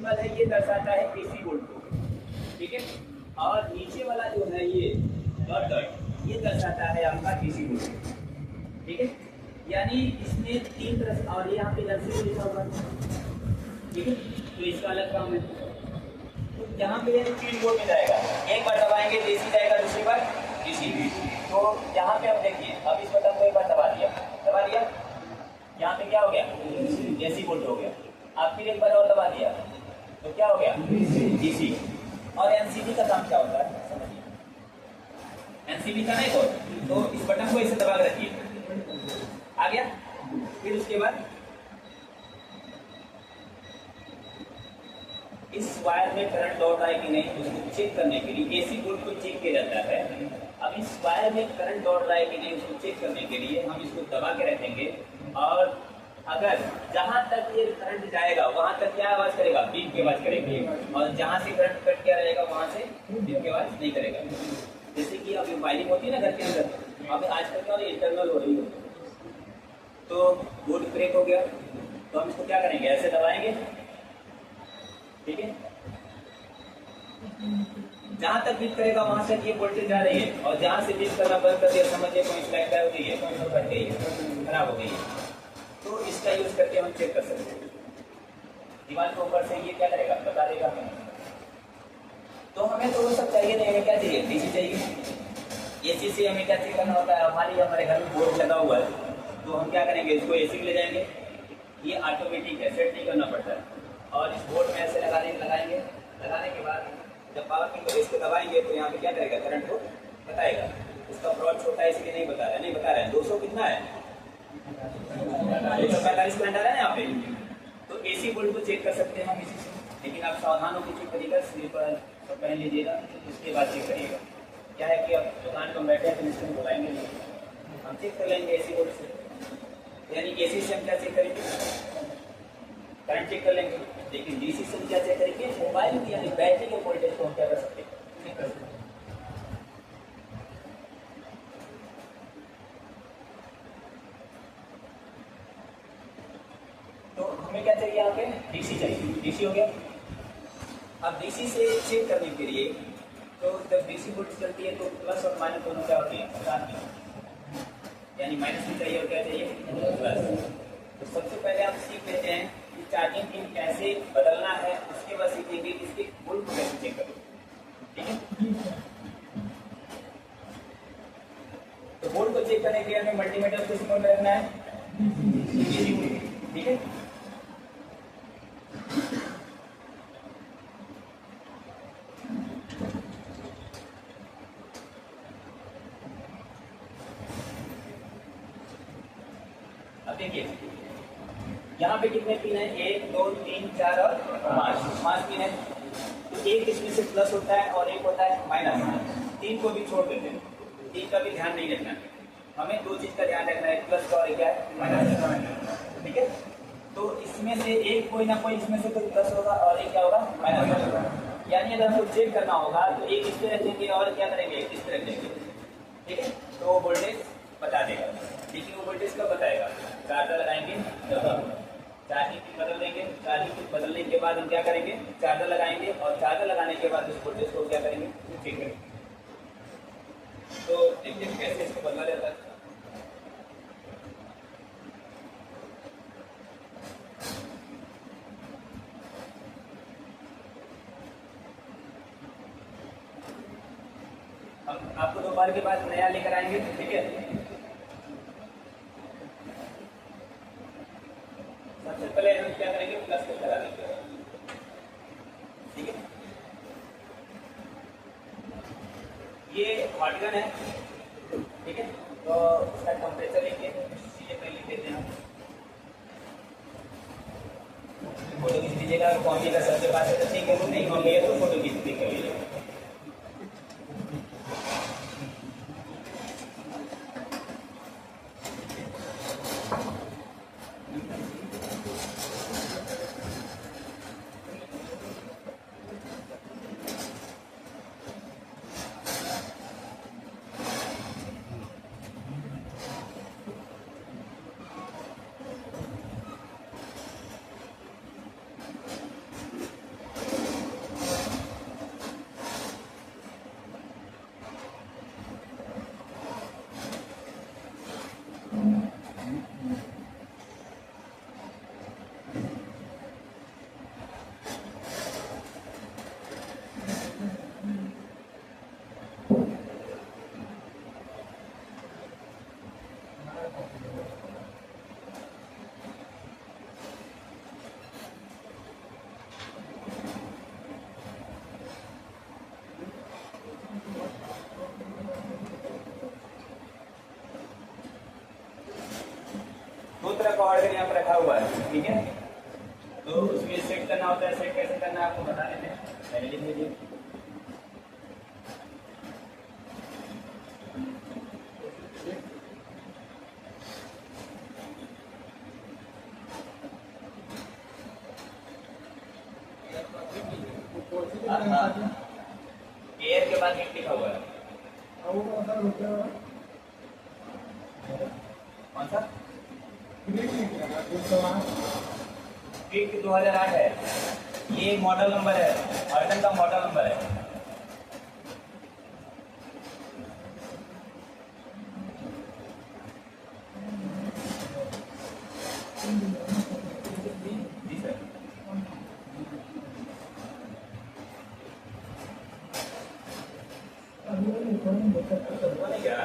Symbol है ये दर्शाता है एसी वोल्ट को, ठीक है। और नीचे वाला जो है ये डॉट डॉट ये दर्शाता है आपका डीसी वोल्ट, ठीक है। यानी इसमें तीन तरह से, और यहाँ पे एलसीडी लिखा हुआ है, ठीक है, तो इसका अलग काम है। तो यहाँ पे 3 वोल्ट में जाएगा, एक बार दबाएंगे तो एसी जाएगा, दूसरी बार डीसी। तो यहाँ पे आप देखिए, अब इस बटन को एक बार दबा दिया, यहाँ पे क्या हो गया, एसी वोल्ट हो गया। आप फिर एक बार और दबा दिया तो क्या हो गया, डीसी। और एनसीबी का काम क्या होता है समझिए, एनसीबी का नहीं तो इस बटन को ऐसे दबा के रखिए, आ गया। फिर उसके बाद इस वायर में करंट लौट रहा है कि नहीं उसको चेक करने के लिए एसी वोल्ट को चेक किया जाता है। अब इस वायर में करंट लौट रहा है कि नहीं उसको चेक करने के लिए हम इसको दबा के रखेंगे, और अगर जहां तक ये करंट जाएगा वहां तक क्या आवाज करेगा, बीप की आवाज करेगी, और जहां से करंट कट किया रहेगा वहां से बीप की आवाज नहीं करेगा। जैसे कि अभी वायरिंग होती है ना घर के अंदर, अभी आजकल क्या इंटरनल हो रही है, तो बोर्ड ब्रेक हो गया तो हम इसको क्या करेंगे, ऐसे दबाएंगे, ठीक है। जहां तक बीप करेगा वहां तक ये वोल्टेज जा रही है, और जहां से बीप करना बंद कर दिया समझिए कोई स्लाइड हो गई है, कोई फट गई है, खराब हो गई है, तो इसका यूज करके हम चेक कर सकते हैं। दीवार के ऊपर से ये क्या करेगा, बता देगा हमें। तो हमें तो वो सब चाहिए नहीं, हमें क्या चाहिए, डीसी चाहिए। एसी से हमें क्या चेक करना होता है, हमारे घर में बोर्ड लगा हुआ है तो हम क्या करेंगे, इसको एसी में ले जाएंगे, ये ऑटोमेटिक है, सेट नहीं करना पड़ता है। और इस बोर्ड में ऐसे लगाएंगे, लगाने के बाद जब पावर पिन को इसको दबाएंगे तो यहाँ पे क्या करेगा, करंट को बताएगा। इसका प्लॉट छोटा है इसलिए नहीं बता रहा है, 200 कितना है, 245 करंट आ रहा है ना यहाँ पे। तो एसी वोल्ट को चेक कर सकते हैं हम इसी से, लेकिन आप सावधान होकर चेक करिएगा, स्लीपर सब पहन लीजिएगा, उसके बाद चेक करिएगा। क्या है कि अब दुकान पर बैठे हैं तो इसको बुलाएंगे नहीं, हम चेक कर लेंगे एसी वोल्ट से। यानी एसी से हम क्या चेक करेंगे, करंट चेक कर लेंगे, लेकिन डीसी से क्या चेक करेंगे, मोबाइल की यानी बैटरी के वोल्टेज को हम क्या कर सकते हैं, चेक कर सकते हैं। तो हमें क्या चाहिए, यहाँ पे डीसी चाहिए, डीसी हो गया। अब डीसी से चेक करने के लिए तो जब डीसी वोल्टेज चलती है तो प्लस और माइनस दोनों क्या होती है, साथ में, यानी माइनस भी चाहिए और क्या चाहिए, प्लस। तो सबसे पहले आप सीख लेते हैं कि चार्जिंग पिन कैसे बदलना है, उसके बाद सीखेंगे इसके वोल्ट को कैसे चेक करें, ठीक है। तो वोल्ट को चेक करने के लिए हमें मल्टीमीटर को सिंबल रखना है, ठीक है। अब देखिए यहाँ पे कितने पिन है, 1 2 3 4 और 5 पिन है। तो एक इसमें से प्लस होता है और एक होता है माइनस, 3 को भी छोड़ देते हैं, 3 का भी ध्यान नहीं रखना, हमें 2 चीज का ध्यान रखना है, प्लस का और क्या है, माइनस, ठीक है। तो इसमें से एक कोई ना कोई इसमें से कोई प्लस होगा और एक क्या होगा, माइनस होगा। यानी अगर हमको चेक करना होगा तो एक इस पे रख देंगे और क्या करेंगे, इस पे रख देंगे, ठीक है। तो वो वोल्टेज बता देगा, लेकिन वो वोल्टेज कब बताएगा, चार्जर लगाएंगे तब, चार्जिंग पिन बदल देंगे, चार्जिंग पिन बदलने के बाद हम क्या करेंगे, चार्जर लगाएंगे, और चार्जर लगाने के बाद उस वोल्टेज को क्या करेंगे, चेक करेंगे। तो देखिए कैसे इसको बदला जाता है। हम आपको 2 बार के बाद नया लेकर आएंगे, ठीक है। सबसे पहले हम क्या करेंगे, प्लस को लगा देंगे, ठीक है। ये हॉट गन है, ठीक है। तो उसका टेम्परेचर लेंगे, चीजें पहले लिख देते हैं, फोटो खींच लीजिएगा, कॉपी का सबके पास है तो ठीक है, नहीं कॉपी है तो फोटो खींच लीजिएगा। आपका ऑर्डर यहाँ पर रखा हुआ है, ठीक है। तो उसमें सेट करना होता है, सेट कैसे करना है आपको बता देते हैं, पहले लिख लीजिए। एयर के बाद हिट लिखा हुआ है, कौन सा? हिट 2008 है, ये मॉडल नंबर है, ऑर्डन का मॉडल नंबर है। जी सर। क्या?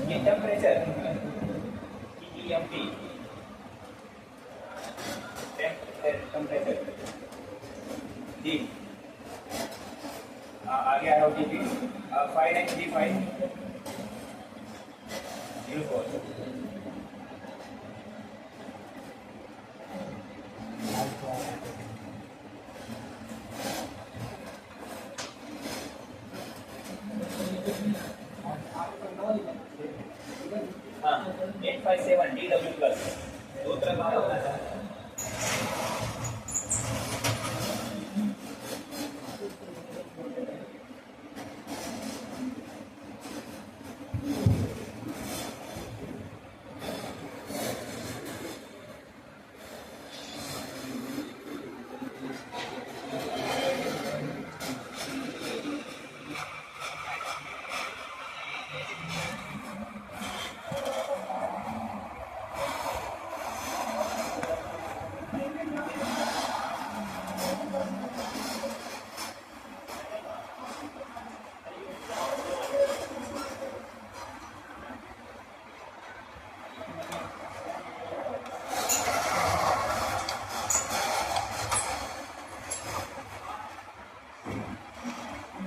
ये टेम्परेचर टीएमपी टेम्परेचर जी। आगे आ रहा हूँ टीपी 593504। हाँ 857 DW प्लस, दो तरह का होता है।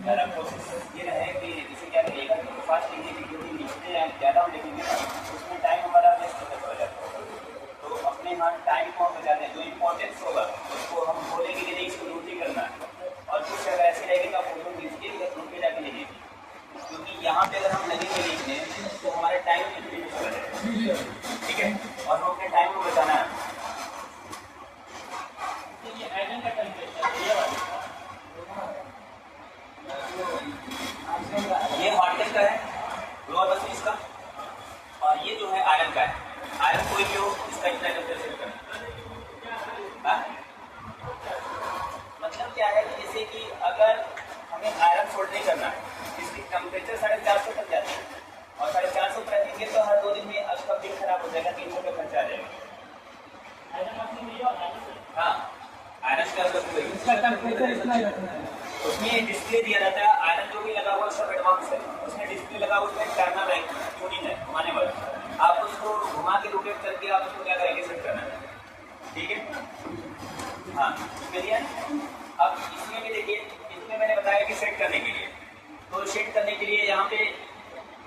मेरा प्रोसेस ये रहे कि इसे क्या करिएगा कि फास्ट लिखिए, क्योंकि लिखते हैं ज़्यादा हम लिखेंगे ना उसमें टाइम हमारा वेस्ट होता चला जाता है। तो अपने यहाँ टाइम को हम बचाते हैं, जो इम्पोर्टेंस होगा उसको हम बोलेंगे कि नहीं इसको नोट ही करना है, और कुछ अगर ऐसे रहेगी तो आप फोटो खींचिए या नोट पे जाके लिखिए, क्योंकि यहाँ पे अगर हम लगेंगे लिखने तो हमारे टाइम इंक्रीज हो जाएगा, ठीक है। और हम अपने टाइम को बचाना है। ये आयरन का टेम्परेचर ये हॉटकेस का है, लोअर बस इसका, और ये जो है आयरन का है। आयरन कोई भी हो इसका इतना टेम्परेचर करना। मतलब क्या है कि जैसे कि अगर हमें आयरन सोल्डरिंग करना है, इसकी टेम्परेचर 450 तक जाती है, और 450 पर रखेंगे तो हर 2 दिन में उसका बिल खराब हो जाएगा, 300 का खर्चा आ जाएगा। हाँ आयरन का टेम्परेचर इतना ही रखना है। उसमें डिस्प्ले दिया रहता है, आयरन जो भी लगा हुआ सब एडवांस है, उसमें डिस्प्ले लगा हुआ उसमें टर्नर है, ट्यूनिंग है घुमाने वाला, आप उसको घुमा के रोटेट करके आप उसको क्या करेंगे, सेट करना है, ठीक है। हाँ क्लियर। अब इसमें भी देखिए, इसमें मैंने बताया कि सेट करने के लिए, तो सेट करने के लिए यहाँ पे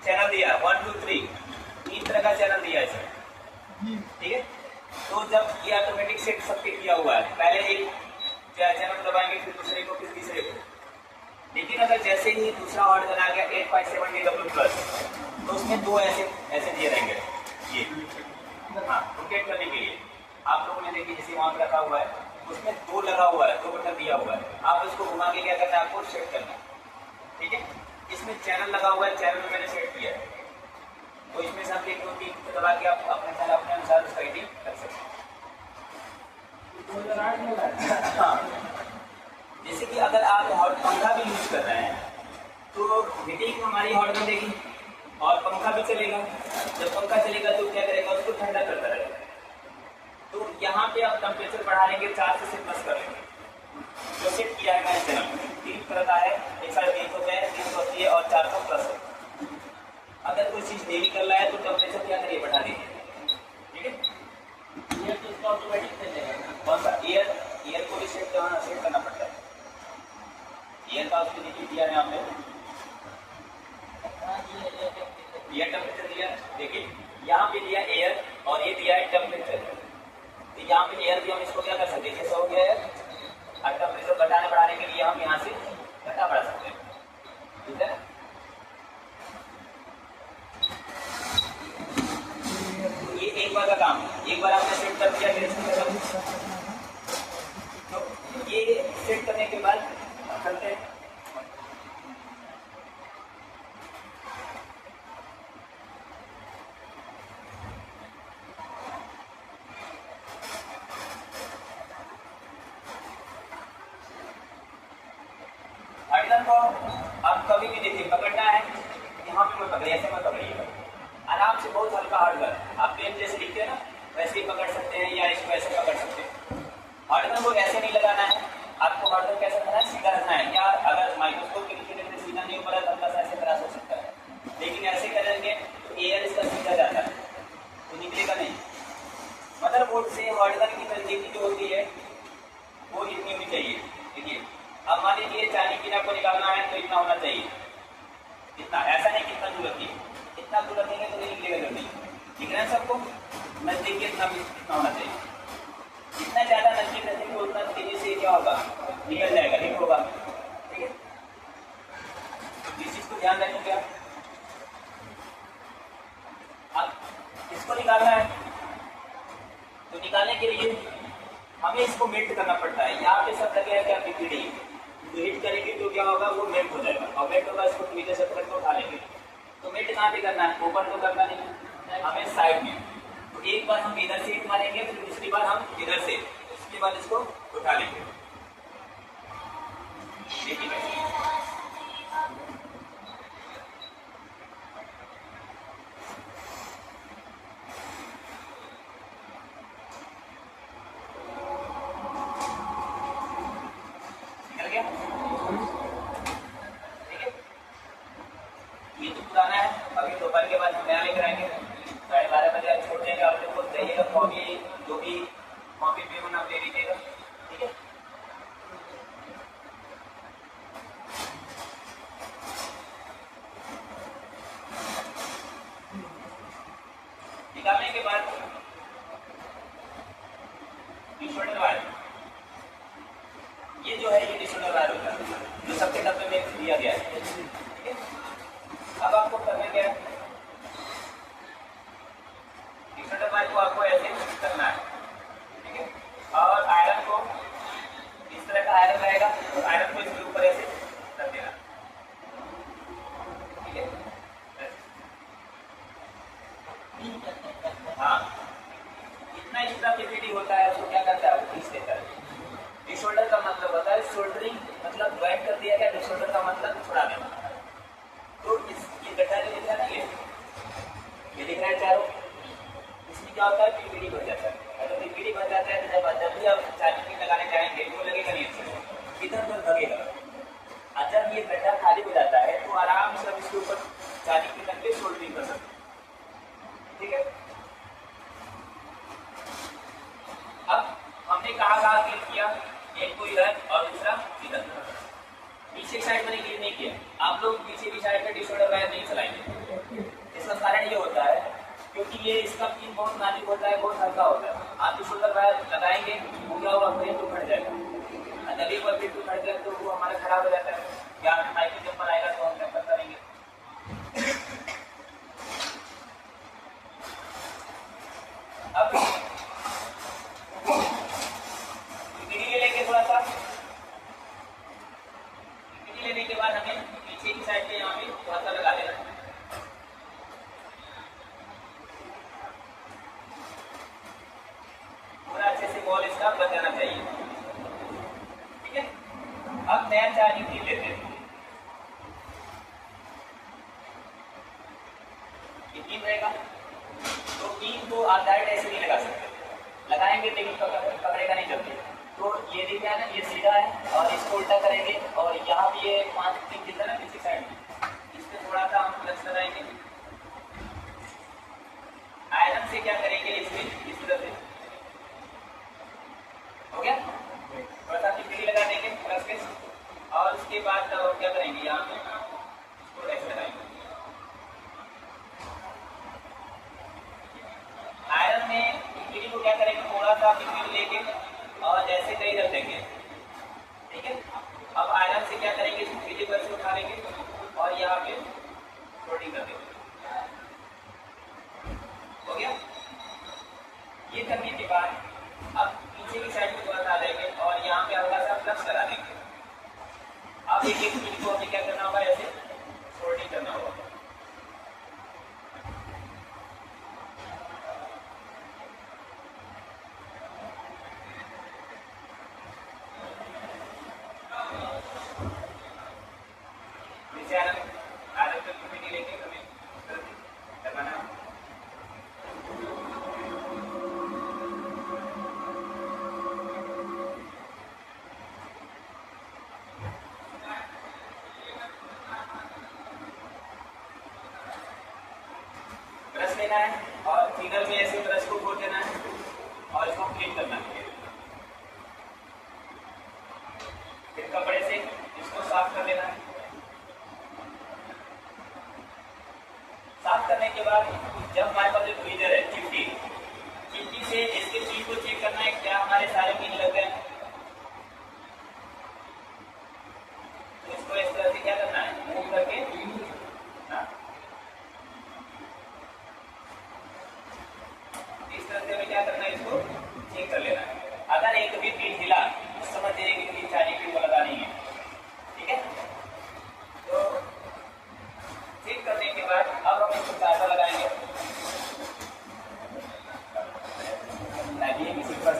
चैनल दिया 1 2 3 3 तरह का चैनल दिया है सर, ठीक है। तो जब ये ऑटोमेटिक सेट सबके किया हुआ है, पहले एक चैनल दबाएंगे, फिर दूसरे को, फिर तीसरे को। लेकिन अगर जैसे ही दूसरा ऑर्डर आ गया 857 DW प्लस, तो उसमें 2 ऐसे दिए रहेंगे ये, हाँ रोटेट करने के लिए। आप लोगों ने देखिए जैसे वहाँ पर रखा हुआ है उसमें 2 लगा हुआ है, 2 बटन दिया हुआ है। आप उसको घुमा के क्या करना है, आपको सेट करना है। ठीक है, इसमें चैनल लगा हुआ है, चैनल में मैंने सेट किया है, तो इसमें से आप 1 2 3 दबा के आप अपने चैनल अपने अनुसार उसका एडिटिंग कर सकते हैं। हाँ, जैसे कि अगर आप हॉट पंखा भी यूज कर रहे हैं तो हीटिंग हमारी हॉट बनेगी और पंखा भी चलेगा। जब पंखा चलेगा तो क्या करेगा, उसको ठंडा करता रहेगा। तो यहाँ पे आप टेम्परेचर बढ़ा लेंगे, 400 से प्लस कर लेंगे। जो सेट किया है मैंने चैनल 3 तरह का है, 350 पे 380 और 400 प्लस है। अगर कोई चीज़ नहीं कर रहा है तो टेम्परेचर क्या करिए, बढ़ा दीजिए। ठीक है, एयर तो उसका ऑटोमेटिक सेट है। कौन सा एयर को भी सेट करना पड़ता है। एयर का उसको दिया है यहाँ पे, एयर टेम्परेचर दिया। देखिए यहाँ पे दिया एयर और ये दिया है टेम्परेचर। तो यहाँ पे एयर भी हम इसको क्या कर सकते हैं, जैसे हो गया है। और टेम्परेचर घटाने बढ़ाने के लिए हम यहाँ से घटा बढ़ा सकते हैं। ठीक है, ये एक बार का काम है। एक बार आपने सेट कर दिया, तो ये सेट करने के बाद चलते हैं। आइडन को आप कभी भी देखिए, पकड़ना है यहाँ पे मत पकड़िए, ऐसे मत पकड़िएगा। आराम से, बहुत हल्का हार्डवेयर। आप पेन जैसे लिखते हैं ना, वैसे ही पकड़ सकते हैं या इसको ऐसे पकड़ सकते हैं। हार्डवेयर को ऐसे नहीं लगाना है, आपको हार्डवेयर कैसे रखना है, सीधा रखना है। या अगर माइक्रोस्कोप के नीचे देखते सीधा नहीं ऊपर है, हल्का सा ऐसे क्रॉस हो सकता है, लेकिन ऐसे करेंगे तो एयर इसका सीधा जाता है, तो निकलेगा नहीं। मदरबोर्ड से हार्डवेयर की नजदीकी जो होती है वो इतनी होनी चाहिए। देखिए, अब मान लीजिए चांदी की नट को निकालना है तो इतना होना चाहिए, इतना। ऐसा नहीं कितना दूर रखिए, इतना दूर रखेंगे तो नहीं निकलेगा जल्दी। दिख रहा है सबको, नजदीक इतना होना चाहिए। जितना ज़्यादा नजदीक रखेंगे उतना तेजी से क्या होगा, निकल जाएगा, ठीक होगा। ठीक है, इस चीज़ को ध्यान रखेंगे। अब इसको निकालना है तो निकालने के लिए हमें इसको मेल्ट करना पड़ता है। यहाँ पे सब लगे क्या, पीपीडी। तो हीट करेंगे तो क्या होगा, वो मेल्ट हो जाएगा, और मेल्ट होगा इसको नीचे से पकड़ के उठा लेंगे। तो मेल्ट कहाँ पे करना है, ऊपर तो करना नहीं, हमें साइड में। तो एक बार हम इधर से हीट मारेंगे, फिर दूसरी बार हम इधर से, उसके बाद इसको उठा लेंगे। देखिए निकालने के बाद डिसऑर्डर वायर, ये जो है ये डिसऑर्डर वायर होता है, जो सबके डब्बे में दिया गया है। ठीक है, अब आपको करना क्या है, डिसऑर्डर वायर को आपको ऐसे करना है। ठीक है, और आयरन को इस तरह का आयरन रहेगा, तो आयरन को इसके ऊपर ऐसे कर देना। ठीक है, हाँ, इतना एक्स्ट्रा पीपीटी होता है, उसको क्या करता है, वो खींच देता है। डिसऑर्डर का मतलब होता है सोल्डरिंग, मतलब ज्वाइंट कर दिया गया। डिसऑर्डर का मतलब छुड़ा देना। तो ये गड्ढा जो दिख रहा है ना, ये दिख रहा है चारों, इसमें क्या होता है, पीपीटी भर जाता है। अगर पीपीटी भर जाता है तो जब भी आप चार्जिंग लगाने जाएंगे तो लगेगा नहीं, अच्छे इधर उधर भगेगा। और जब ये गड्ढा खाली हो जाता है तो आराम से हम इसके ऊपर चार्जिंग करके सोल्डरिंग कर सकते हैं। ठीक है, अब हमने कहाँ क्लिक किया, एक को इधर और दूसरा इधर। पीछे की साइड मैंने क्लिक नहीं किया। आप लोग पीछे की साइड पे डिसऑर्डर वायर नहीं चलाएंगे। इसका कारण ये होता है क्योंकि ये इसका पिन बहुत नाजुक होता है, बहुत हल्का होता है। आप डिसऑर्डर वायर लगाएंगे वो क्या होगा, फिर तो फट जाएगा। जब एक बार फिर तो फट जाए तो वो हमारा खराब हो जाता है। या माइक्रो जंपर आएगा तो हम जंपर करेंगे। अब करने के बाद हमें पीछे की साइड पे यहाँ पे थोड़ा सा लगा देना है। पूरा अच्छे से बॉल इसका बन जाना चाहिए। ठीक है, अब नया चार्जिंग पिन लेते हैं। ये पिन रहेगा, तो पिन को आप डायरेक्ट ऐसे नहीं लगा सकते, लगाएंगे लेकिन पकड़ेगा नहीं जल्दी। तो ये देखिए ना, ये सीधा है और इसको उल्टा करेंगे और यहाँ भी ये 5 पिन की तरह पीछे साइड में इस पर थोड़ा सा हम प्लस लगाएंगे। आयरन से क्या करेंगे, इसमें इस तरह से हो गया, थोड़ा सा टिप्पणी लगा देंगे प्लस के, और उसके बाद क्या करेंगे, यहाँ पे इसको ऐसे लगाएंगे। आयरन में टिप्पणी को क्या करेंगे, थोड़ा सा टिप्पणी लेके और ऐसे कहीं रख देंगे। ठीक है, अब आयरन से क्या करेंगे, इसको पीछे पर से उठा लेंगे और यहाँ पे फोल्डिंग कर देंगे। हो गया, ये करने के बाद अब पीछे की साइड पे थोड़ा सा आ जाएंगे और यहाँ पे हल्का सा प्लस करा देंगे। अब एक एक पिन को हमें क्या करना होगा, ऐसे फोल्डिंग करना होगा। ब्रश लेना है और फिंगर में ऐसे ब्रश को घोट देना है और इसको क्लीन करना है। फिर कपड़े से इसको साफ कर लेना है। साफ करने के बाद जब हमारे पास एक ट्वीजर है, चिमटी से इसके पिन को चेक करना है, क्या हमारे सारे पिन लग गए। तो इसको इस तरह से क्या करना है, मूव करके इस तरह से हमें क्या करना है, इसको चेक कर लेना है। अगर एक भी पिन हिला तो समझ जाइए कि पिन चार्जिंग पिन को लगा नहीं है। ठीक है, तो चेक करने के बाद अब हम इसको चार्जर लगाएंगे। किसी पर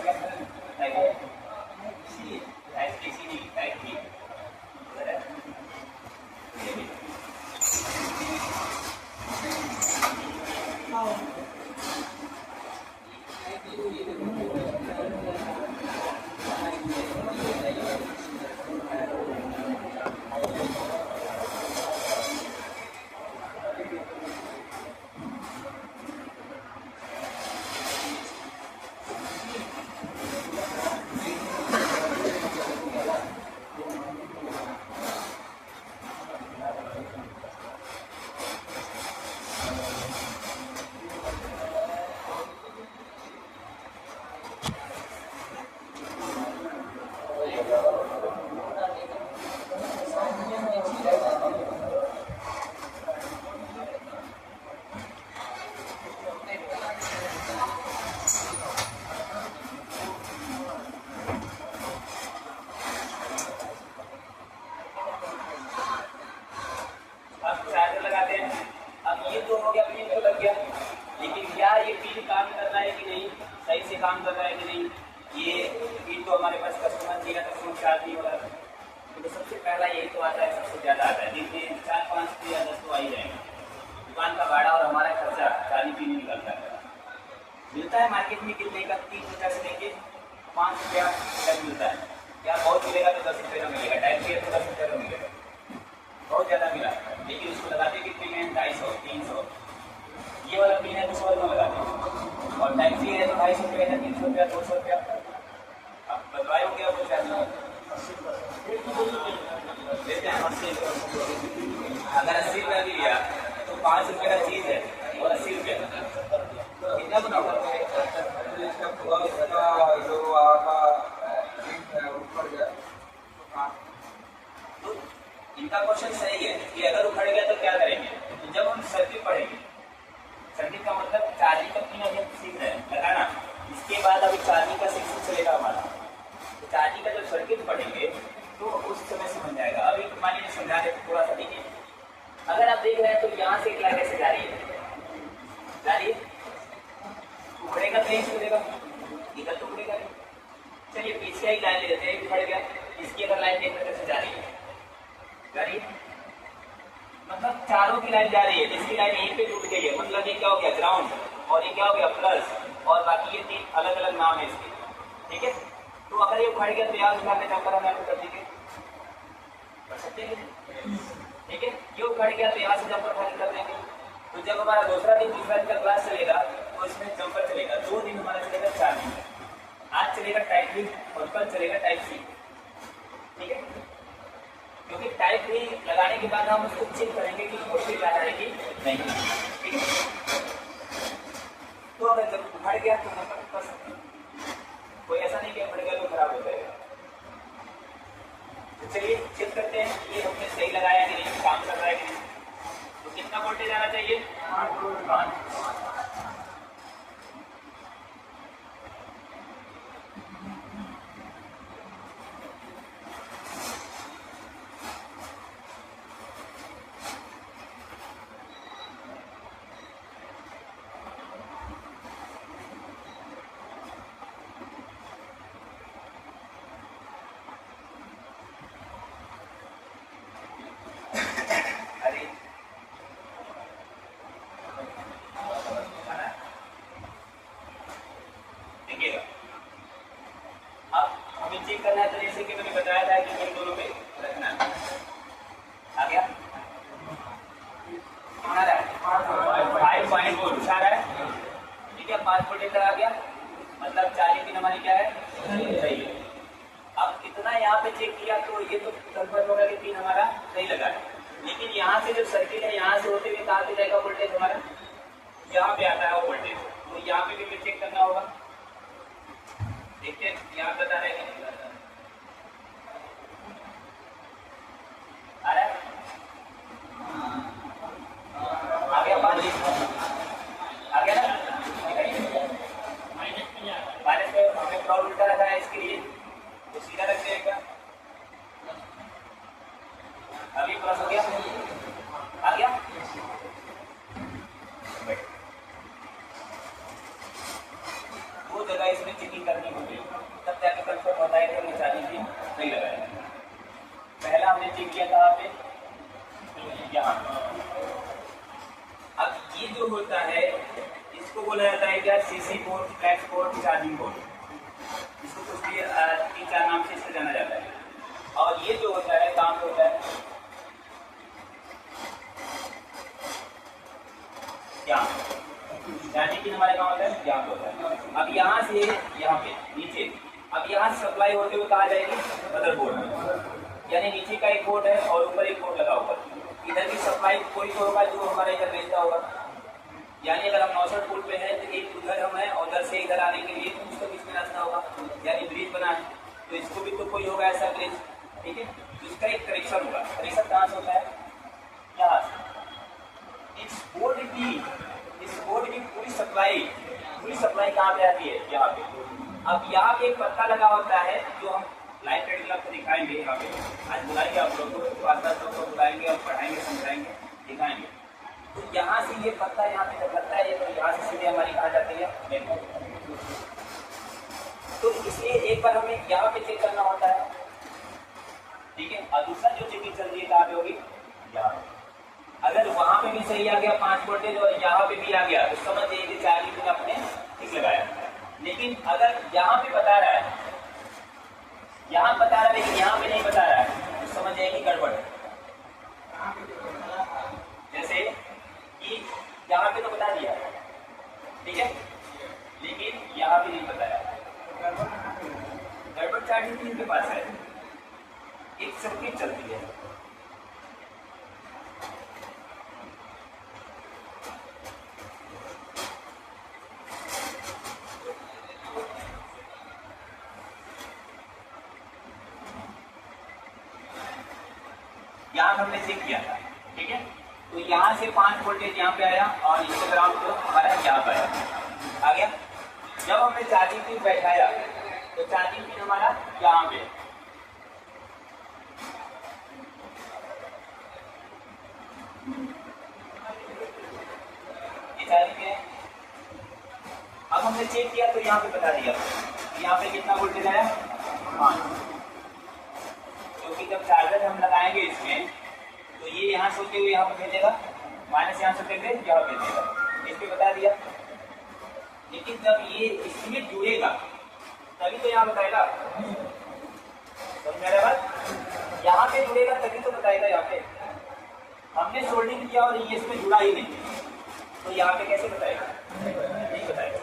काम कर रहा है कि नहीं, ये पिन तो हमारे पास कस्टमर दिया था, फोन चार्ज नहीं हो रहा था। तो सबसे पहला यही तो आता है, सबसे ज़्यादा आता है। दिन में 4, 5 या 10 तो आ ही जाएंगे। दुकान का भाड़ा और हमारा खर्चा चार्जिंग पिन निकलता है। मिलता है मार्केट में कितने का, 3 रुपये से लेके 5 रुपया तक मिलता है। क्या बहुत मिलेगा तो 10 रुपये का मिलेगा, 2.5 तो 10 रुपये का मिलेगा, बहुत ज़्यादा मिला। लेकिन उसको लगाते कितने में, 250, 300। ये वाला पिन है तो 100 में लगाते हैं, और टाइप सी है तो 250 रुपये है, 300 रुपया, 200 रुपया। अब बदलाए हो गया, वो चार्ज लेते हैं 80। अगर 80 रुपया भी लिया तो 5 रुपये का चीज़ है और 80 रुपये कितना बनाओ। तो इनका क्वेश्चन सही है कि अगर उखड़ गया तो क्या करेंगे। तो जब हम सर्किट पढ़ेंगे, सर्किट का मतलब चार्जिंग का पिन हम सीख रहे हैं लगाना, इसके बाद अभी चार्जिंग का सेक्शन चलेगा हमारा। तो चार्जिंग का जब सर्किट पढ़ेंगे तो उस समय समझ जाएगा। अभी मान लीजिए समझा आप देख रहे हैं तो यहाँ से क्या कैसे जा रही है, जा रही है, उखड़ेगा तो यहीं उखड़ेगा, इधर तो उखड़ेगा नहीं। चलिए पीछे ही लाइन ले लेते हैं, उखड़ गया, इसकी अगर लाइन देख कैसे जा रही है, जा रही है, मतलब चारों की लाइन जा रही है, इसकी लाइन यहीं पे टूट गई है, मतलब ये क्या हो गया ग्राउंड, और ये क्या हो गया प्लस, और बाकी ये तीन अलग अलग नाम है इसके, ठीक है। तो अगर ये उखड़ गया तो यहाँ उखाड़ने जंपर हम कर देंगे, कर सकते हैं, ठीक है। ये उखड़ गया तो यहाँ से जंपर खाली कर देंगे। तो जब हमारा दूसरा दिन तीसरा दिन का क्लास चलेगा तो इसमें जंपर चलेगा, 2 दिन हमारा चलेगा 4 दिन, आज चलेगा टाइप बी और कल चलेगा टाइप सी, ठीक है। क्योंकि टाइप बी लगाने के बाद हम उसको चेक करेंगे कि कोशिश आ रहा है कि नहीं, ठीक है। तो अगर जब उखड़ गया तो जंपर कर सकते हैं, कोई ऐसा नहीं कि उखड़ गया तो खराब हो जाएगा। तो चलिए चेक करते हैं कि ये हमने सही लगाया कि नहीं, काम कर रहा है कि नहीं। तो कितना वोल्टेज आना चाहिए, 5। चेक करना है तो जैसे कि मैंने बताया था कि इन दोनों पे रखना है। आ गया, आ रहा है 5.4 आ रहा है, ठीक है। 5 वोल्टेज आ गया, मतलब 40 पिन हमारी क्या है, सही है। अब कितना यहाँ पे चेक किया तो ये तो कंफर्म होगा कि पिन हमारा सही लगा है, लेकिन यहाँ से जो सर्किट है यहाँ से होते हुए कहाँ पे जाएगा वोल्टेज हमारा, यहाँ पे आता है वो वोल्टेज, तो यहाँ पे भी चेक करना होगा। देखते हैं यहाँ बता रहे हैं आ रहा है, आ गया 5 आ गया ना, माइनस पे हमें प्लॉट उल्टा रखा है इसके लिए तो सीधा रख देगा, अभी प्लस हो गया, आ गया। वो जगह इसमें चेकिंग करनी होगी, तब जाके कंफर्म होता है कि हमने 40 पिन सही लगाया। पहला हमने चेक किया था पे यहाँ। अब ये जो होता है इसको बोला जाता है क्या, CC port, flash port, charging port, इसको कुछ भी 3-4 नाम से इसको जाना जाता है। और ये जो होता है काम होता है यहाँ, चार्जिंग पिन हमारे कहाँ होता है, यहाँ पे होता है। अब यहाँ से यहाँ पे नीचे, अब यहाँ से सप्लाई होते हुए कहाँ जाएगी, मदरबोर्ड में, यानी नीचे का एक पोर्ट है और ऊपर एक पोर्ट लगा हुआ है। इधर की सप्लाई कोई तो होगा जो हमारा इधर भेजता होगा, यानी अगर हम 69 पोर्ट पे है तो एक उधर हम है और उधर से इधर आने के लिए उसको बीच में रास्ता होगा, यानी ब्रिज बना है तो इसको भी तो कोई होगा ऐसा ब्रिज, ठीक है। तो इसका एक कनेक्शन होगा, कनेक्शन कहाँ से होता है, यहाँ से। इस बोर्ड की पूरी सप्लाई कहाँ पे आती है, यहाँ पे। अब यहाँ पे एक पत्ता लगा होता है जो हम लाइव प्रैक्टिकल आपको दिखाएंगे, यहाँ पे आज बुलाएंगे आप लोगों को, 5-10 लोग को बुलाएंगे और पढ़ाएंगे, समझाएंगे, दिखाएंगे। तो यहाँ से ये पत्ता यहाँ पे जब लगता है तो यहाँ से सीधे हमारी कहाँ जाती है, तो इसलिए एक बार हमें यहाँ पे चेक करना होता है, ठीक है। और दूसरा जो चेकिंग चल रही है कहाँ पे होगी, यहाँ पे। अगर वहाँ पे भी सही आ गया 5 वोल्टेज और यहाँ पे भी आ गया तो समझ जाइए कि 40 पिन आपने ठीक लगाया। लेकिन अगर यहाँ पे बता रहा है, यहाँ बता रहा है लेकिन यहाँ पे नहीं बता रहा है तो समझ जाइए कि गड़बड़ है। जैसे कि यहाँ पे तो बता दिया, ठीक है, लेकिन यहाँ पे नहीं बताया, गड़बड़ 40 पिन के पास है, एक सर्किट चलती है। यहाँ हमने चेक किया था, ठीक है। तो यहाँ से 5 वोल्टेज यहाँ पे आया और इसके ग्राउंड को हमारा यहाँ पे आया, आ गया। जब हमने चार्जिंग पिन बैठाया तो चार्जिंग पिन हमारा यहाँ पे, चार्जिंग है। अब हमने चेक किया तो यहाँ पे बता दिया, यहाँ पे कितना वोल्टेज आया 5, क्योंकि जब चार्जर हम लगाएंगे इसमें तो ये यहाँ से होते हुए यहाँ पर भेजेगा, माइनस यहाँ से होते हुए यहाँ भेजेगा, इस पे बता दिया। लेकिन जब ये इसमें जुड़ेगा तभी तो यहाँ बताएगा, समझ में आ रहा बात? यहाँ पे जुड़ेगा तभी तो बताएगा। यहाँ पे हमने सोल्डिंग किया और ये इसमें जुड़ा ही नहीं, तो यहाँ पे कैसे बताएगा? नहीं बताएगा।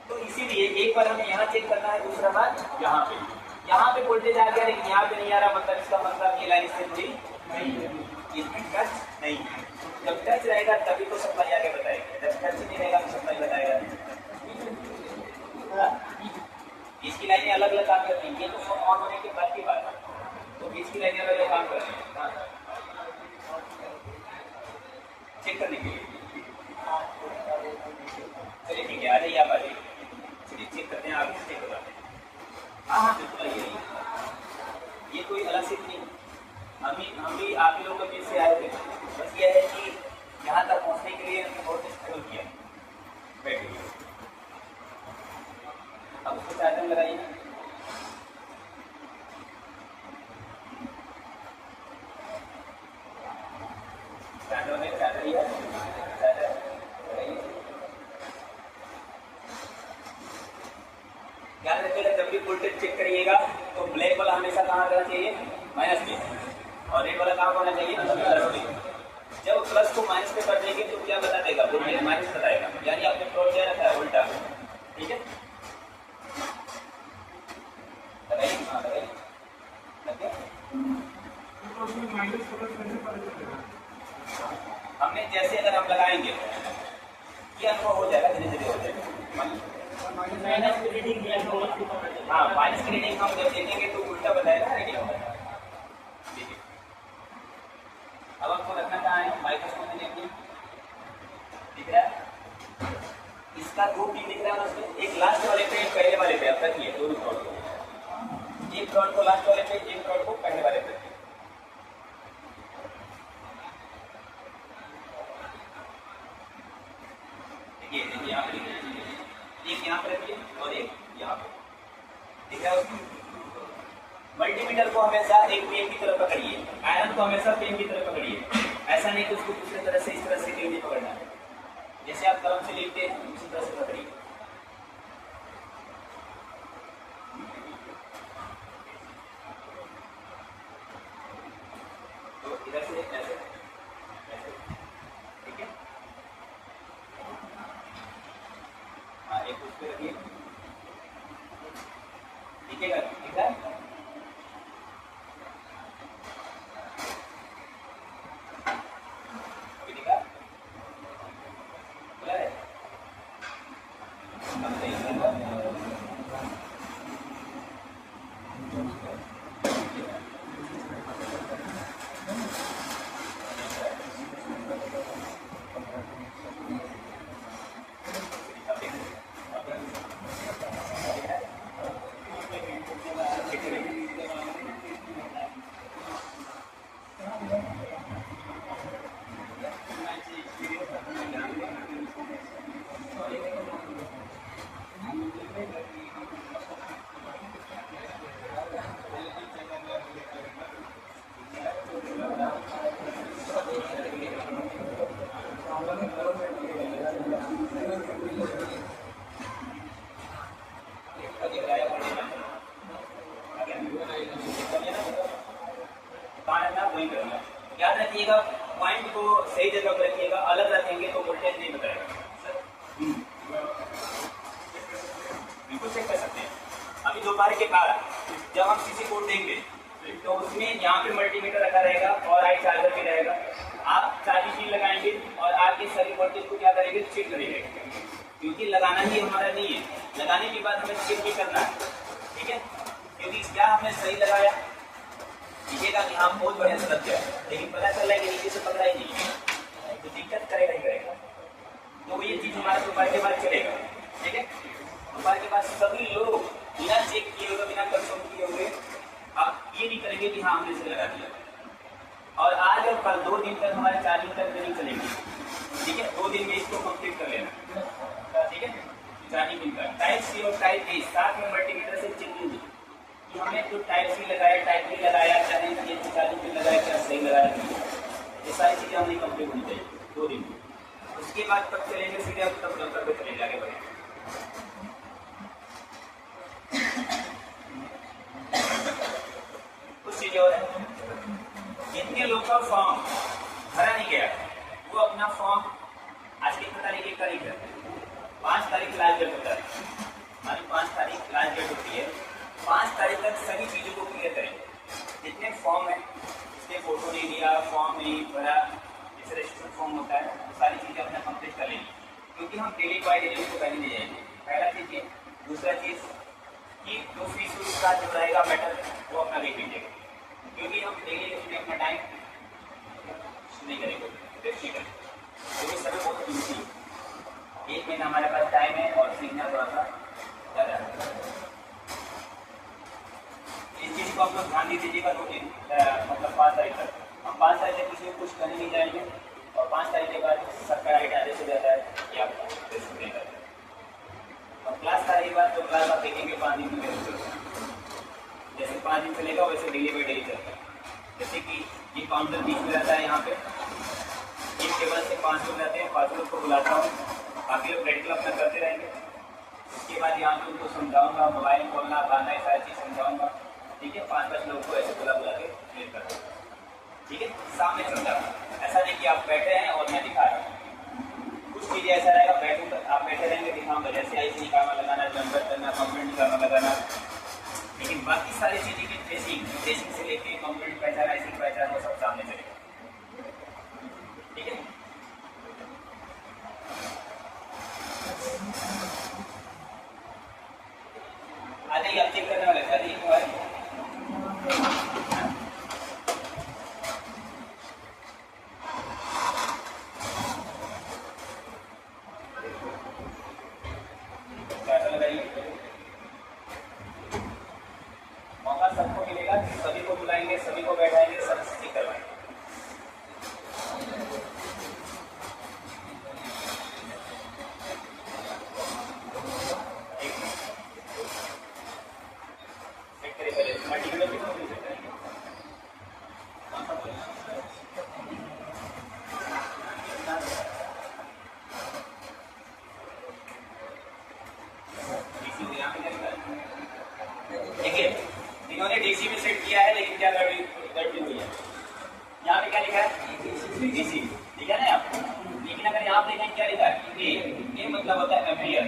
तो इसीलिए एक बार हमें यहाँ चेक करना है, दूसरा बार यहाँ पे वोल्टेज आ गया लेकिन यहाँ पे नहीं आ रहा, मतलब इसका मतलब ये लाइन इससे जुड़ी नहीं है, इसमें टच नहीं है। जब टच रहेगा तभी तो सप्लाई आगे बताएगा, जब टच नहीं रहेगा तो सप्लाई बताएगा। इसकी लाइनें अलग अलग काम करती हैं, ये तो ऑन होने के बाद की बात है, तो इसकी लाइनें अलग अलग काम कर रही हैं चेक करने के लिए। चलिए ठीक है, आ जाइए आप, आ जाइए। चलिए चेक करते हैं, आगे चेक करते हैं। हाँ बिल्कुल आइए। ये कोई अलग से नहीं, हम भी आप ही लोगों के बीच से आए थे। बस ये है कि यहाँ तक पहुँचने के लिए बहुत स्ट्रगल किया। बैठिए, अब उसको चार्जर लगाइए। चार्जर में चार्जर ही है, चार्जर लगाइए। ध्यान रखिएगा जब भी वोल्टेज चेक करिएगा तो ब्लैक वाला हमेशा कहाँ करना चाहिए? माइनस में, और रेड वाला कहाँ होना चाहिए? प्लस में। जब प्लस को माइनस पे कर देंगे तो क्या बता देगा? वोल्टेज माइनस बताएगा, यानी आपने प्लॉट क्या रखा है? उल्टा। ठीक है, लगाइए। हाँ लगाइए, हमने जैसे अगर हम लगाएंगे ये अनुभव हो जाएगा, धीरे धीरे हो जाएगा। माइनस की रीडिंग, हाँ माइनस की रीडिंग हम जब देखेंगे तो उल्टा बताएगा, रीडिंग होगा। ठीक है, अब आपको रखना कहाँ है? माइक्रोस्कोप में देखिए, दिख रहा है? इसका 2 पिन दिख रहा है उसमें, एक लास्ट वाले पे, एक पहले वाले पे। अब तक ये दोनों प्लॉट को, एक प्लॉट को लास्ट वाले पे, एक प्लॉट को पहले वाले पे। देखिए देखिए यहाँ पे, एक यहाँ पे रखिए और एक यहाँ पे, दिख रहा है उसमें? मल्टीमीटर को हमेशा एक पेन की तरफ पकड़िए, आयरन को हमेशा पेन की तरफ पकड़िए। ऐसा नहीं कि उसको दूसरी तरह से, इस तरह से नहीं पकड़ना है। जैसे आप कलम से लिखते हैं उसी तरह से पकड़िए। तो इधर से ऐसे, ठीक है? हाँ एक उस पर रखिए, दिखेगा? ठीक है, याद रखिएगा, पॉइंट को सही जगह पर रखिएगा, अलग रखेंगे तो वोल्टेज नहीं बताएगा। बिल्कुल चेक कर सकते हैं। अभी दोपहर के बाद जब हम सीसी कोड देंगे तो उसमें यहाँ पे मल्टीमीटर रखा रहेगा और आई चार्जर भी रहेगा। आप चार्जिंग पिन लगाएंगे और आपके सभी वोल्टेज को क्या करेंगे? चेक करेंगे, क्योंकि लगाना ही हमारा नहीं है, लगाने के बाद हमें चेक भी करना है। ठीक है, क्योंकि क्या हमने सही लगाया, दिखेगा कि हाँ बहुत बढ़िया से लग गया, लेकिन पता चल रहा है कि नीचे से पकड़ा ही नहीं, तो दिक्कत करेगा ही करेगा। तो ये चीज़ हमारा दोपहर के बाद चलेगा। ठीक है, दोपहर के बाद सभी लोग बिना चेक किए हुए, बिना कंफर्म किए हुए आप ये नहीं करेंगे कि हाँ हमने से लगा दिया। और आज और कल 2 दिन तक हमारे चार्जिंग तक नहीं चलेगी। ठीक है, 2 दिन में इसको कंप्लीट कर लेना। ठीक है, जानी मिलकर टाइप सी और टाइप बी साथ में मल्टीमीटर से चेक कीजिए कि हमने जो टाइप सी लगाया, टाइप बी लगाया, चाहे ये 40 पे लगाया, क्या सही लगाया, ये सारी चीज़ें हमें कंप्लीट होनी चाहिए 2 दिन में। उसके बाद तब चलेंगे सीधे, अब तब नंबर पे चलेंगे, आगे बढ़ेंगे। कुछ चीज़ें और हैं, जितने लोग का फॉर्म भरा नहीं गया वो अपना फॉर्म आज कितनी तारीख, 1 तारीख है, 5 तारीख लास्ट डेट होता है हमारी, 5 तारीख लास्ट डेट होती है। 5 तारीख तक सभी चीज़ों को क्लियर करें। जितने फॉर्म है, इसके फोटो नहीं दिया, फॉर्म नहीं भरा, जैसे रजिस्ट्रेशन फॉर्म होता है, तो सारी चीज़ें अपना कंप्लीट कर लेंगे, क्योंकि हम डेली बाई डेली उसको पहले ले जाएंगे। पहला चीज़ ये। दूसरा चीज़ कि जो फीस उसका जो रहेगा मैटर वो अपना देख लीजिएगा, क्योंकि हम डेली उसमें अपना टाइम नहीं करेंगे, वेस्ट नहीं करेंगे, क्योंकि सभी बहुत कीमती है। 1 महीना हमारे पास टाइम है और सीखना थोड़ा सा ज़्यादा है। इस चीज़ को आप लोग ध्यान दे दीजिएगा। 2 दिन मतलब 5 तारीख तक, हम 5 तारीख तक किसी को कुछ करने नहीं जाएंगे, और 5 तारीख के बाद सरकार आइडिया आदेश हो जाता है कि आप टेस्ट नहीं करते। और क्लास का रही बात, तो क्लास आप देखेंगे 5 दिन में, जैसे 5 दिन चलेगा वैसे डेली बाई डेली चलता है। जैसे कि ये काउंटर बीच में रहता है, यहाँ पे एक टेबल से 5 लोग रहते हैं, 5 लोग को बुलाता हूँ, बाकी लोग प्रैक्टिकल अपना करते रहेंगे। उसके बाद यहाँ पे उनको समझाऊंगा, मोबाइल खोलना, गाना, ये सारी चीज़ समझाऊंगा। ठीक है, 5-5 लोग को ऐसे बुला के क्लियर कर दूँ। ठीक है, सामने समझा, ऐसा नहीं कि आप बैठे हैं और मैं दिखा रहा हूँ। कुछ चीज़ें ऐसा रहेगा, आप बैठे रहेंगे, दिखाऊंगा, जैसे ऐसे निकालना लगाना, जंपर करना, कंप्लेंट निकालना लगाना। लेकिन बाकी सारी चीज़ें की ड्रेसिंग से लेके कंप्लेंट पहचान, ऐसी पहचान, वो सब सामने चलेगा। ठीक है, आ जाइए, आप चेक करने वाले थे, एक बार मौका सबको मिलेगा, सभी को बुलाएंगे, सभी को बैठाएंगे, सब चीज करवाएंगे। देखिए, इन्होंने डीसी में सेट किया है, लेकिन क्या गड़बड़ी हुई है, यहाँ पे क्या लिखा है, डीसी, ठीक है ना आप। लेकिन अगर यहाँ पे क्या लिखा है, ये मतलब होता है एम्पियर,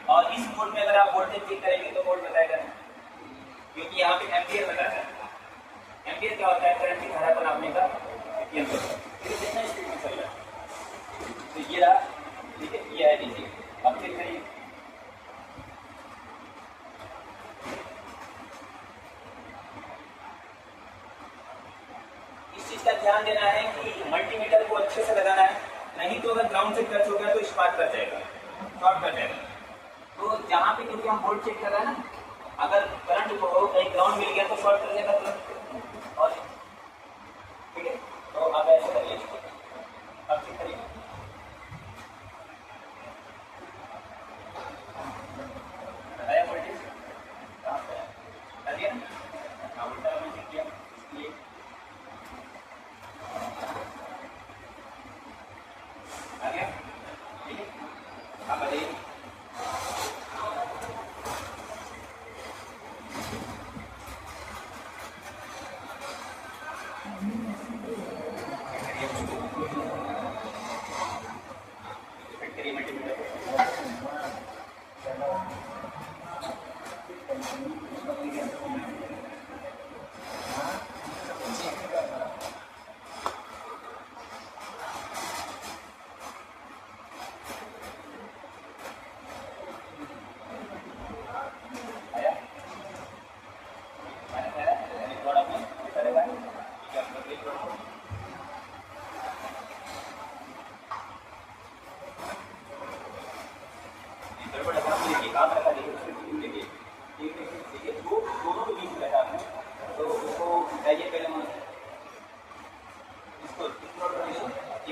और इस बोर्ड में अगर आप वोल्टेज चेक करेंगे तो बोर्ड बताएगा, क्योंकि यहाँ पे एम्पियर बताता है। एम्पियर क्या होता है, करंट की धारा को नापने का यंत्र, कितना स्पीड में चल रहा है। तो ये रहा, ठीक है, ये है डीसी। अब चेक करिए, इस चीज का ध्यान देना है कि मल्टीमीटर को अच्छे से लगाना है, नहीं तो अगर ग्राउंड से टच हो गया तो स्पार्क कर जाएगा, शॉर्ट कर जाएगा। तो जहाँ पे क्योंकि हम वोल्ट चेक कर रहे हैं ना, अगर करंट को कहीं ग्राउंड मिल गया तो शॉर्ट कर जाएगा तुरंत। और ठीक है, तो अब ऐसे करिए, अब चेक करिए, बताया वोल्टेज कहाँ पे है, बता दिया ना, हाँ उल्टा हमने चेक किया, ये आ गया। ठीक है, आप बताइए,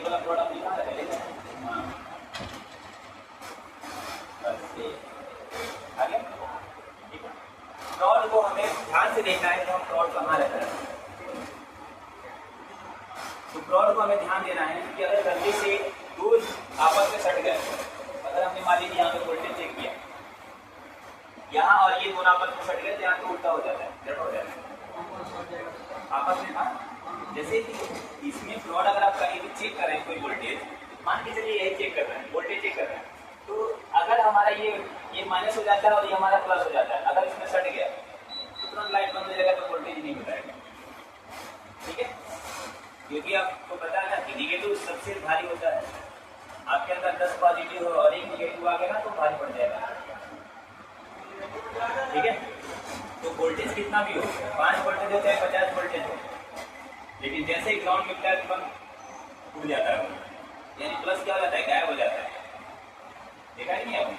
वाला प्लॉट आपने कहाँ लगा लेगा? हाँ, बस ये आ गया। ठीक है, प्लॉट को हमें ध्यान से देखना है कि हम प्लॉट कहाँ रख रहे हैं। तो प्लॉट को हमें ध्यान देना है कि अगर गलती से दो आपस में सट गए, अगर हमने मान लीजिए यहाँ पे वोल्टेज चेक किया यहाँ और ये दोनों आपस में सट गए तो यहाँ तो उल्टा हो जाता है, गड़बड़ हो जाता है आपस में। हाँ, जैसे कि इसमें प्लॉट अगर आप कहीं भी चेक कर रहे हैं कोई वोल्टेज, मान के चलिए यही चेक कर रहे हैं, वोल्टेज चेक कर रहे हैं, तो अगर हमारा ये माइनस हो जाता है और ये हमारा प्लस हो जाता है, अगर इसमें सट गया तो तुरंत लाइट बंद हो जाएगा, तो वोल्टेज नहीं मिलेगा। ठीक है, क्योंकि आपको पता है ना कि निगेटिव सबसे भारी होता है। आपके अंदर 10 पॉजिटिव हो और एक निगेटिव आ गया ना तो भारी पड़ जाएगा। ठीक है, तो वोल्टेज कितना भी हो, 5 वोल्टेज हो चाहे 50 वोल्टेज हो, लेकिन जैसे ही ग्राउंड मिलता है तुरंत उड़ जाता है, यानी प्लस क्या हो जाता है, गायब हो जाता है। देखा नहीं आपने?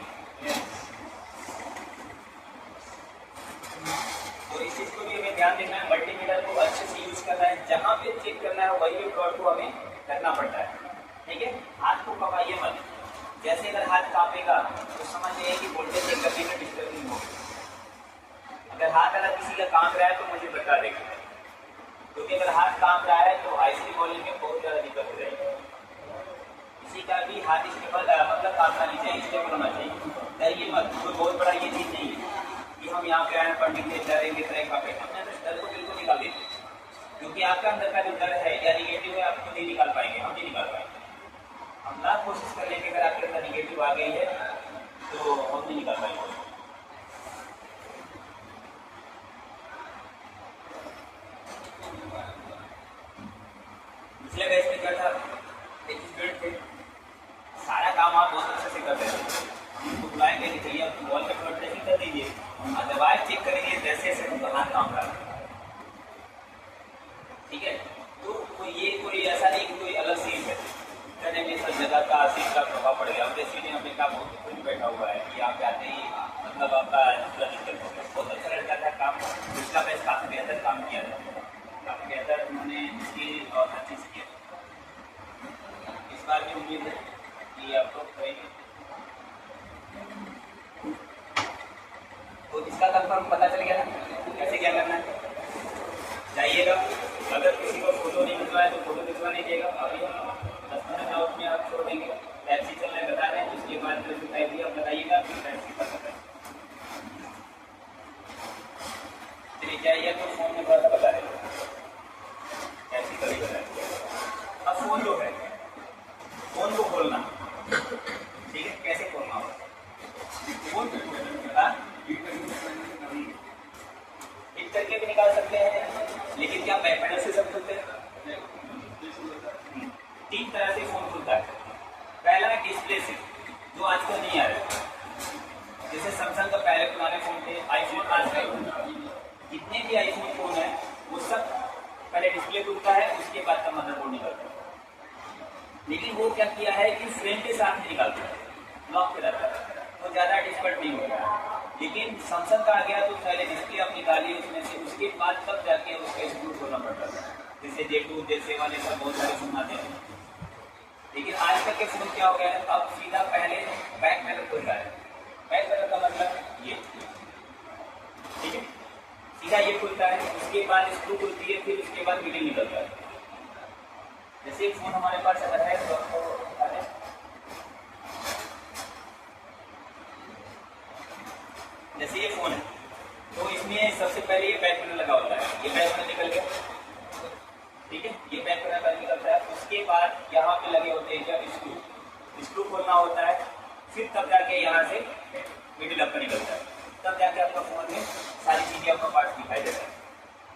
तो इस चीज को भी हमें ध्यान देना है, मल्टीमीटर को अच्छे से यूज करना है, जहाँ पे चेक करना है वही पे प्लॉट को हमें करना पड़ता है। ठीक है, हाथ को कमाइए मत, जैसे अगर हाथ कांपेगा तो समझ लीजिए कि वोल्टेज चेक करने में डिस्टर्बिंग हो। अगर हाथ अगर किसी का कांप रहा है तो मुझे बता देगा, क्योंकि अगर हाथ कांप रहा है तो आईसी बॉलिंग में बहुत ज़्यादा दिक्कत हो जाएगी। किसी का भी हाथ स्टेबल मतलब कांपना नहीं चाहिए, स्टेबल होना चाहिए। डरिए मत, कोई बहुत बड़ा ये चीज़ नहीं है कि हम यहाँ पे आए पढ़ने के लिए डरेंगे तरह का पे, अपने डर को बिल्कुल निकाल देते, क्योंकि आपका अंदर का जो डर है या निगेटिव है आपको नहीं निकाल पाएंगे, हम नहीं निकाल पाएंगे। हम लाख कोशिश कर लेंगे, अगर आपके अंदर निगेटिव आ गई है तो हम नहीं निकाल पाएंगे। पिछले बैच में क्या था, एक स्टूडेंट थे, सारा काम आप बहुत अच्छे से करते थे, उनको बुलाएंगे कि चलिए आप वॉल पे प्लॉट टेस्टिंग कर दीजिए, और दवाई चेक करेंगे जैसे जैसे उनका हाथ काम कर रहा है। ठीक है, तो कोई ऐसा नहीं कि कोई अलग सीन है करने में सब जगह का सीन का प्रभाव पड़ गया। अपने सीने में का बहुत खुद बैठा हुआ है कि आप जाते ही मतलब आपका पूरा दिक्कत हो गया। बहुत अच्छा लड़का था, काम पिछला बैच काफ़ी बेहतर काम किया था, काफ़ी बेहतर उन्होंने स्किल और हर चीज़ किया। इस बार भी उम्मीद है कि आप लोग करेंगे। तो इसका कंफर्म पता चल गया ना कैसे क्या करना है। जाइएगा, अगर किसी को फोटो नहीं मिलवाए तो फोटो दिखवा नहीं देगा, अभी हम 10 मिनट आउट में आप छोड़ देंगे। टैक्सी चल रहे बता रहे हैं, उसके बाद जो दिखाई दिया बताइएगा, फिर टैक्सी पर बताएं। चलिए जाइए, तो फोन में थोड़ा सा बता रहे टैक्सी का भी बताएं। अब फोन जो है, फोन को खोलना, ठीक है, कैसे खोलना होगा फोन? इस करके भी निकाल सकते हैं, लेकिन क्या बैक पैनल से सब खुलते हैं? 3 तरह से फोन खुलता है। पहला है डिस्प्ले से, जो आजकल नहीं आ रहा है, जैसे सैमसंग का पहले पुराने फोन थे, आईफोन, आजकल जितने भी आईफोन फोन है वो सब पहले डिस्प्ले खुलता है, उसके बाद का मदरबोर्ड निकलता है। लेकिन वो क्या किया है कि फ्रेम के साथ नहीं निकालता है, लॉक पे रहता है, तो ज़्यादा डिस्पर्ट नहीं होता। लेकिन सैमसंग का आ गया तो पहले डिस्प्ले आप निकालिए उसमें से, उसके बाद तब जाके उसका स्क्रू खोलना पड़ता था, जैसे J2 J7 ये सब बहुत सारे फोन आते हैं। लेकिन आजकल के फोन क्या हो गया है, अब सीधा पहले बैक पैनल खुल रहा है। बैक पैनल का मतलब ये, ठीक है, सीधा ये खुलता है, उसके बाद स्क्रू खुलती है, फिर उसके बाद मिडिल निकलता है। जैसे एक फोन हमारे पास अगर है तो आपको बता दें, जैसे ये फोन है तो इसमें सबसे पहले ये बैक पैनल लगा होता है, ये बैक पैनल निकल गया, ठीक है, ये बैक पैनल बाहर निकलता है। उसके बाद यहाँ पे लगे होते हैं जब स्क्रू खोलना होता है, फिर तब जाके यहाँ से मिडिल आपका निकलता है, तब जाके आपका फोन में सारी चीजें आपका पार्ट दिखाई देता है।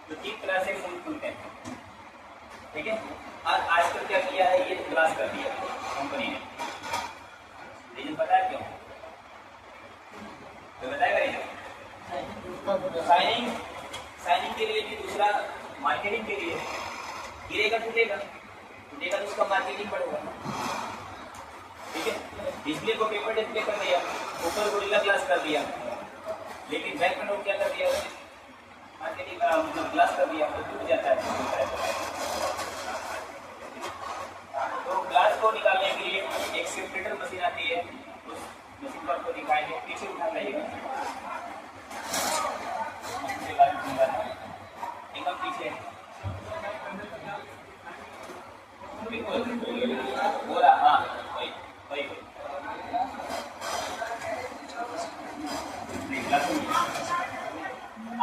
तो 3 तरह से फोन खुलते हैं, ठीक है। और आजकल क्या किया है, ये ग्लास कर दिया कंपनी ने, लेकिन पता है क्यों? तो बताएगा नहीं, साइनिंग के लिए भी, दूसरा मार्केटिंग के लिए। गिरेगा टूटेगा तो उसका मार्केटिंग बढ़ेगा, ठीक है। डिस्प्ले को पेपर डिस्प्ले कर दिया, ऊपर गोरिल्ला ग्लास कर दिया, लेकिन बैक पैनल क्या कर दिया, मार्केटिंग मतलब ग्लास कर दिया, तो टूट जाता है। तो ग्लास बिल्कुल बोला, हाँ वही वही वही।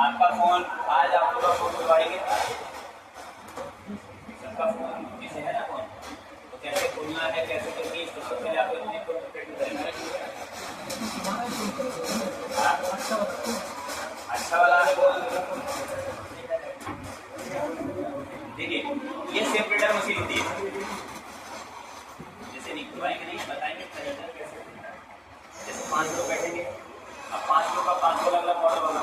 आपका फोन आज आप लोग का फोन खुलवाएंगे, सबका फोन जैसे है ना फोन, तो कैसे खोलना है कैसे करनी है, तो सबसे पहले आपको अपने फोन प्रोटेक्ट करना है। हाँ? अच्छा वाला है वो। देखिए ये सेपरेटर मशीन होती है, जैसे निकलवाएंगे नहीं बताएंगे तरीका कैसे करना है। जैसे 5 लोग बैठेंगे, अब 5 लोग का 5 अलग अलग मॉडल होगा,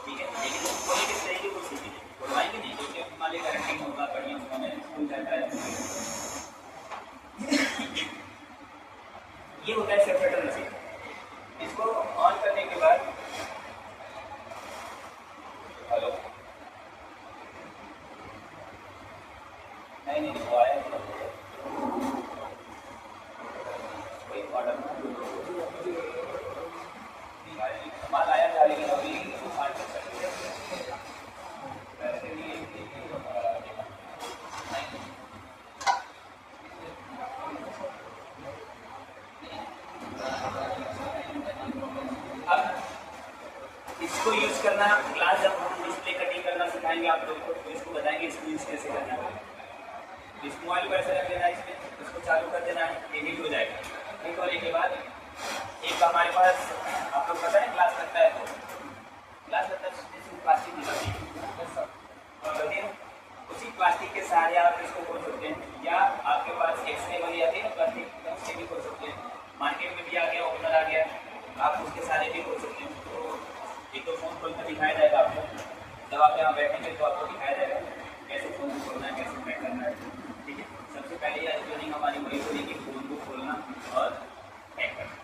ठीक है, लेकिन उसको लेके तरीके को सीखिए, खुलवाएंगे नहीं क्योंकि हमारे गारंटी होगा बढ़िया होगा, स्कूल जाता है। ये होता है सेपरेटर मशीन। इसको ऑन करने के बाद, हेलो नहीं वो आया कोई ऑर्डर माल आया था, लेकिन अभी इसको यूज करना क्लास जब हम डिस्प्ले कटिंग करना सिखाएंगे आप लोगों को, तो इसको बताएंगे इसको यूज कैसे करना है। इस मोबाइल को ऐसे रख देना है, इसमें इसको चालू कर देना है, ये हीट हो जाएगा। हीट होने के बाद एक हमारे पास आप लोग पता है ग्लास लगता है, तो ग्लास लगता है जिसमें प्लास्टिक निकलती है, उसी प्लास्टिक के सहारे आप इसको खोल सकते हैं, या आपके पास एक्सरे वाली आती है ना प्लास्टिक, उससे भी खोल सकते हैं। मार्केट में भी आ गया, ओपनर आ गया, आप उसके सहारे भी खोल सकते हैं। तो एक तो फोन खोल कर दिखाया जाएगा आपको, जब आप यहाँ बैठेंगे तो आपको दिखाया जाएगा कैसे फोन को खोलना है, कैसे पैक करना है, ठीक है। सबसे पहले यह ट्रेनिंग हमारी वही होगी कि फोन को खोलना और पैक करना।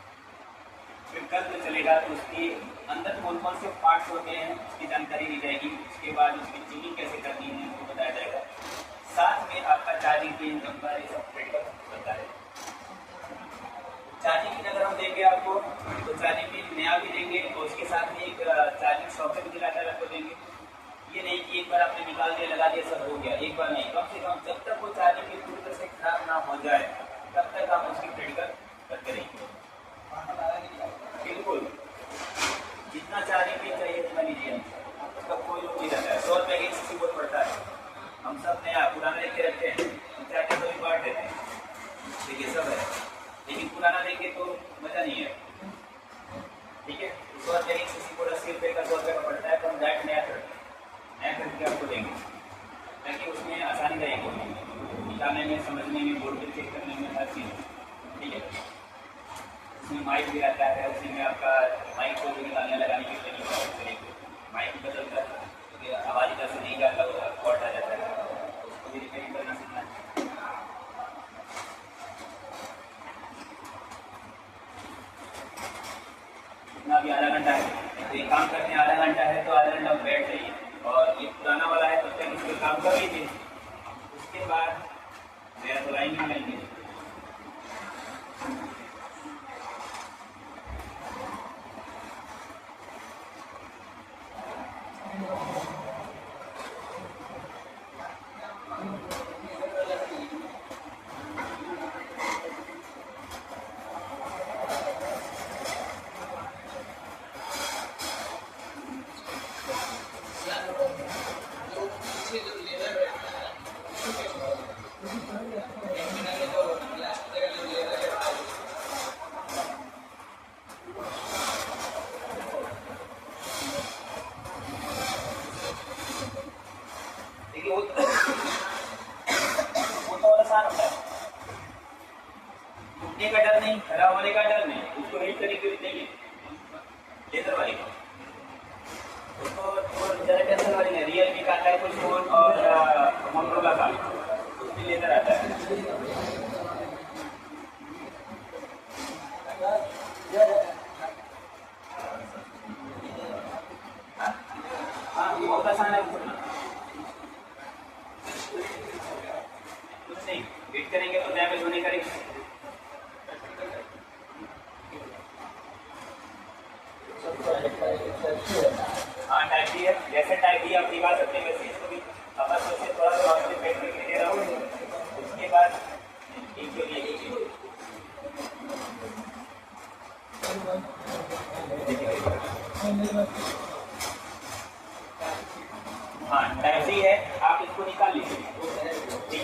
फिर कल जो चलेगा तो उसके अंदर कौन कौन से पार्ट्स होते हैं उसकी जानकारी दी जाएगी, उसके बाद उसकी ट्यूनिंग कैसे करनी है उसको बताया जाएगा, साथ में आपका चार्जिंग पिन नंबर ये सब ट्रेकर होता है। चार्जिंग पिन अगर हम देंगे आपको तो चार्जिंग पिन नया भी देंगे और उसके साथ में एक चार्जिंग सॉकेट भी दिलाकर आपको देंगे। ये नहीं कि एक बार आपने निकाल दिया लगा दिया सब हो गया, एक बार नहीं, कम से कम जब तक वो चार्जिंग पिन पूरी तरह से खराब ना हो जाए तब तक आप उसकी ट्रेकर करते रहेंगे। बिल्कुल जितना चार्जिंग पिन चाहिए उतना लीजिए, उसका कोई लोग नहीं रहता है। 100 रुपये की सीसी बोर्ड पड़ता है, हम सब नया पुराना लेके रखते हैं, चार्जिंग को भी बांट देते हैं, देखिए सब है, लेकिन पुराना देंगे तो मजा नहीं है, ठीक है। 100 रुपये की सीसी बोर्ड 80 रुपये का 100 रुपये का पड़ता है, तो हम डायरेक्ट नया खरीद के आपको देंगे ताकि उसमें आसानी रहेगी निकालने में, समझने में, बोर्ड पे चेक करने में, हर चीज़, ठीक है। उसमें माइक भी रहता है, उसी में आपका माइक को भी निकालने लगाने की ट्रेनिंग करेंगे, माइक बदलता है क्योंकि आवाज़ इधर से नहीं जाता, कॉर्ड आ जाता है, उसको भी रिपेयरिंग करना सीखना है। इतना भी आधा घंटा है, तो ये काम करने आधा घंटा है तो आधा घंटा बैठ जाइए, और ये पुराना वाला है तब तक इस पर काम कर लीजिए, उसके बाद नया धुलाई में लेंगे। वो तो आसान होता है, टूटने का डर नहीं, खराब होने का डर नहीं, उसको हीट तरीके से देंगे लेजर वाली को, उसको ज़्यादा टेंशन वाली नहीं। रियलमी का आता है कुछ फोन और मोटरोला का, उसमें लेजर आता है। हाँ बहुत आसान है, कुछ नहीं, वेट करेंगे तो डैमेज होने का रिस्क। हाँ टाइप डी है, जैसे टाइप डी आप निकाल सकते हैं वैसे इसको भी, अब बस उसे थोड़ा सा आपने पेट में दे रहा हूँ, उसके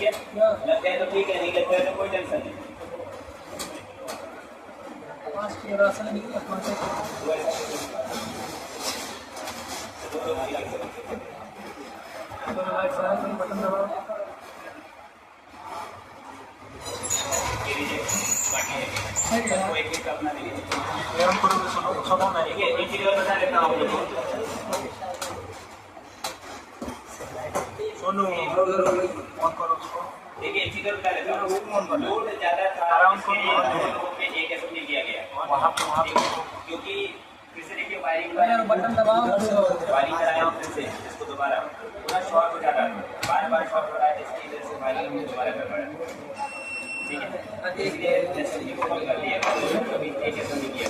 ठीक है, लगता है तो ठीक है, नहीं लगता है तो कोई टेंशन नहीं। बटन दबाओ। एक अपना देखिए, सुनो मैं ठीक है, एक चीज और बता देता हूँ, सोनू ऑन करो उसको। देखिए एक चीज और बता देता हूँ, लोड ज्यादा था इसलिए एक ऐसा नहीं किया गया वहाँ पे क्योंकि फिर से देखिए वायरिंग बटन दबाओ। वायरिंग कराया फिर से इसको दोबारा पूरा शॉर्ट हो जाता है, बार बार शॉर्ट हो रहा है, इसकी वजह से वायरिंग में दोबारा करना है। ठीक है, इसलिए एसएमडी को कॉल कर दिया, कभी एक एसएमडी किया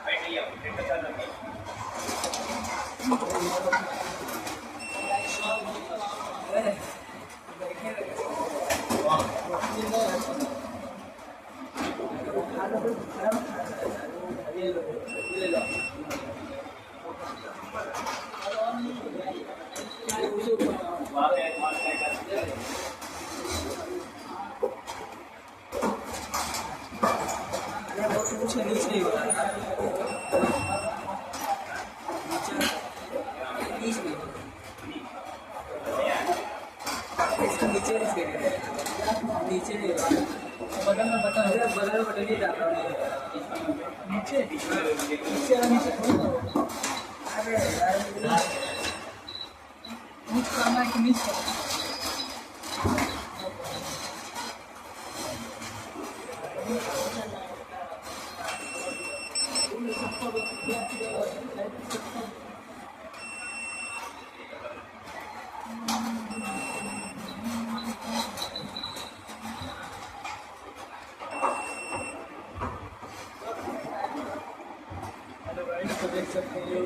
बैठ लिया फिर तो चल रहा है। वहाँ पे नीचे बगल में बटन है, बगल में बटन ही डाला नीचे नीचे अरे यार नीचे करना है कि नीचे देख सकते हैं